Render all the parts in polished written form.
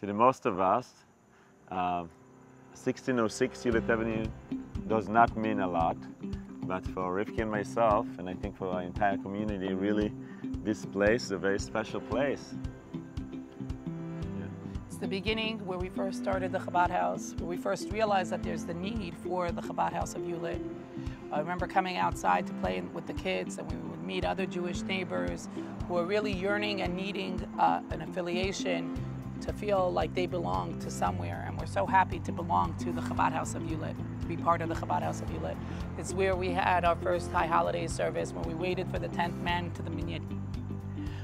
to the most of us, 1606 Hewlett Avenue does not mean a lot, but for Rivki and myself, and I think for our entire community, really, this place is a very special place. It's the beginning where we first started the Chabad house, where we first realized that there's the need for the Chabad house of Hewlett. I remember coming outside to play with the kids, and we would meet other Jewish neighbors who were really yearning and needing an affiliation to feel like they belong to somewhere. And we're so happy to belong to the Chabad house of Hewlett, to be part of the Chabad house of Hewlett. It's where we had our first high holiday service, where we waited for the 10th man to the minyan,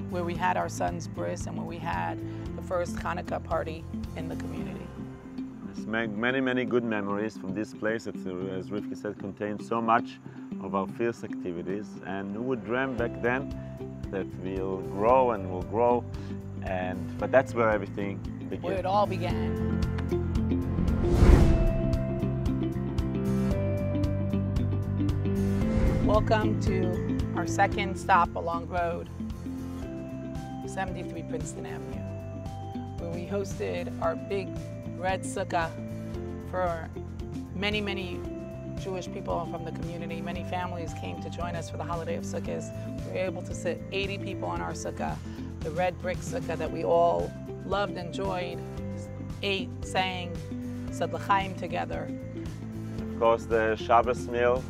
where we had our son's bris, and where we had the first Hanukkah party in the community. There's many good memories from this place that, as Rivki said, contains so much of our fierce activities. And who would dream back then that we'll grow and we'll grow, but that's where everything began. Where it all began. Welcome to our second stop along the road, 73 Princeton Avenue, where we hosted our big red sukkah for many Jewish people from the community. Many families came to join us for the holiday of Sukkot. We were able to sit 80 people on our sukkah, the red brick sukkah that we all loved, enjoyed, ate, sang, said l'chaim together. Of course, the Shabbos meal.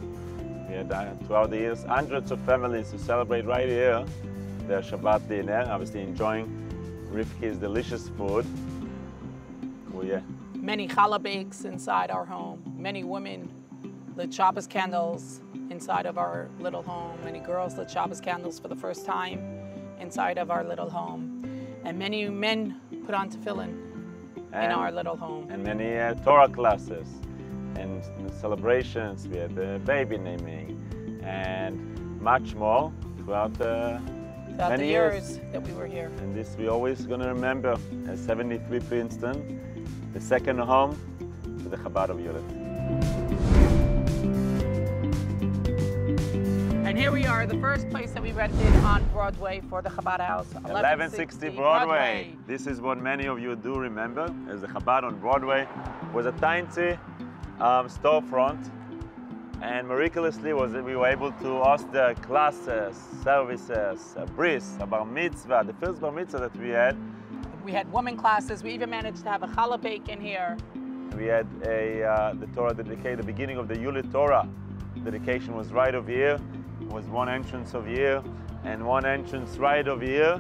We had throughout the years hundreds of families to celebrate right here their Shabbat dinner, obviously enjoying Rivki's delicious food. Oh, yeah. Many challah bakes inside our home. Many women lit Shabbos candles inside of our little home. Many girls lit Shabbos candles for the first time inside of our little home. And many men put on tefillin in our little home. And many Torah classes and celebrations. We had the baby naming and much more throughout the many years that we were here. And this we're always going to remember as 73 Princeton, the second home to the Chabad of Hewlett. And here we are, the first place that we rented on Broadway for the Chabad house. 1160 Broadway. This is what many of you do remember, as the Chabad on Broadway was a tiny storefront, and miraculously we were able to host the classes, services, a bris, a bar mitzvah, the first bar mitzvah that we had. We had women classes. We even managed to have a challah bake in here. We had the Torah dedication, the beginning of the Hewlett Torah dedication was right over here. It was one entrance over here and one entrance right over here,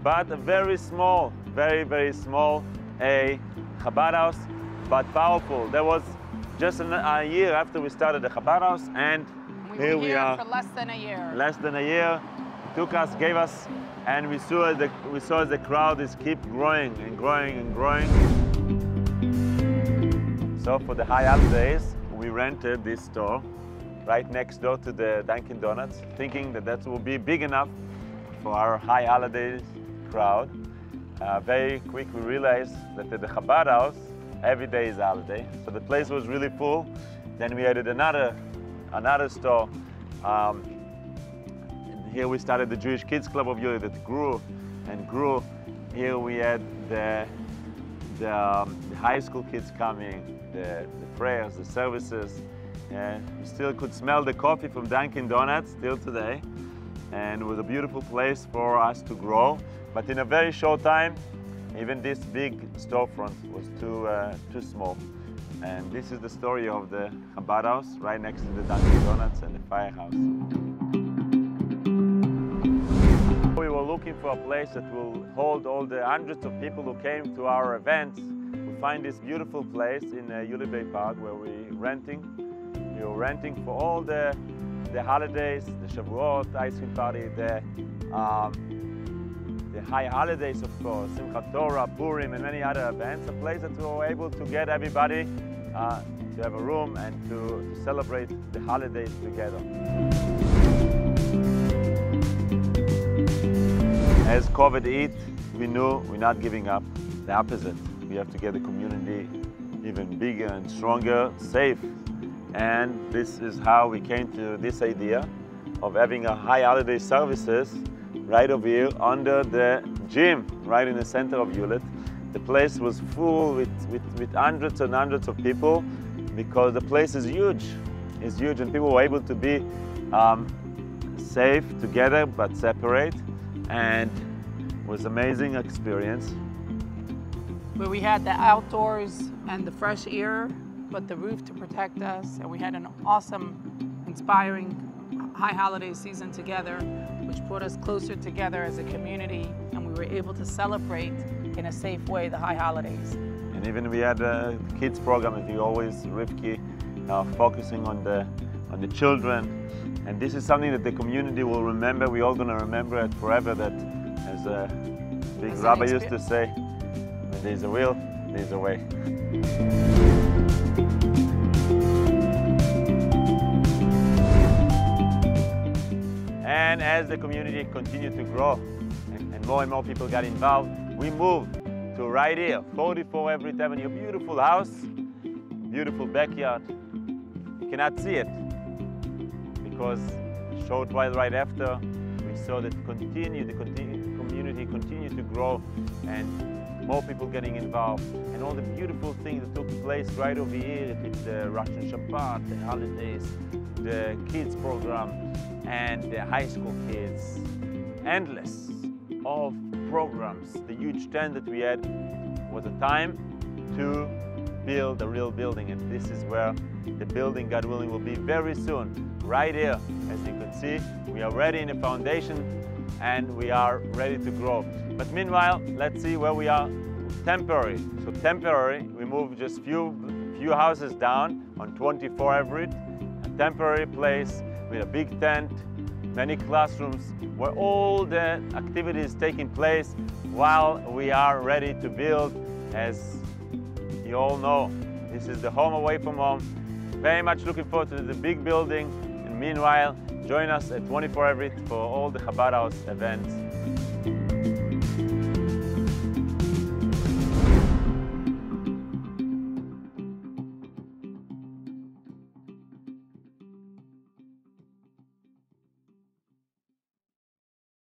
but a very small, very small Chabad house, but powerful. There was just a year after we started the Chabad house, and here we are for less than a year. Less than a year, took us, gave us, and we saw as the crowd is keep growing and growing and growing. So for the high holidays, we rented this store right next door to the Dunkin' Donuts, thinking that will be big enough for our high holidays crowd. Very quick we realized that at the Chabad house, every day is a holiday, so the place was really full. Then we added another store. Here we started the Jewish Kids Club of Hewlett that grew and grew. Here we had the high school kids coming, the prayers, the services. And we still could smell the coffee from Dunkin' Donuts still today. And it was a beautiful place for us to grow. But in a very short time, even this big storefront was too small. And this is the story of the Chabad house right next to the Dunkin' Donuts and the firehouse. We were looking for a place that will hold all the hundreds of people who came to our events. We find this beautiful place in Hewlett Bay Park where we were renting for all the holidays, the Shavuot, ice cream party, the high holidays, of course, Simchat Torah, Purim, and many other events. A place that we were able to get everybody to have a room and to celebrate the holidays together. As COVID hit, we knew we're not giving up. The opposite. We have to get the community even bigger and stronger, safe. And this is how we came to this idea of having a high holiday services right over here under the gym, right in the center of Hewlett. the place was full with hundreds and hundreds of people, because the place is huge. It's huge, and people were able to be safe together but separate, and it was an amazing experience. Where we had the outdoors and the fresh air, but the roof to protect us, and we had an awesome, inspiring high holiday season together, which brought us closer together as a community, and we were able to celebrate in a safe way the high holidays. And even we had a kids program, as we always, Rivki, focusing on the children. And this is something that the community will remember. We're all going to remember it forever, that as a big rabbi used to say, when there's a will, there's a way. And as the community continued to grow and more people got involved, we moved to right here, 44 Everett Avenue, a beautiful house, beautiful backyard. You cannot see it because a short while right after, we saw that the community continued to grow and more people getting involved, and all the beautiful things that took place right over here with the Russian Shabbat, the holidays, the kids program, and the high school kids. Endless of programs. The huge tent that we had was a time to build a real building, and this is where the building, God willing, will be very soon. Right here, as you can see, we are ready in the foundation and we are ready to grow. But meanwhile, let's see where we are temporary. So temporary, we moved just few houses down on 24 Everett, a temporary place with a big tent, many classrooms, where all the activities taking place while we are ready to build. As you all know, this is the home away from home. Very much looking forward to the big building, and meanwhile, join us at 24 Everett for all the Chabad House events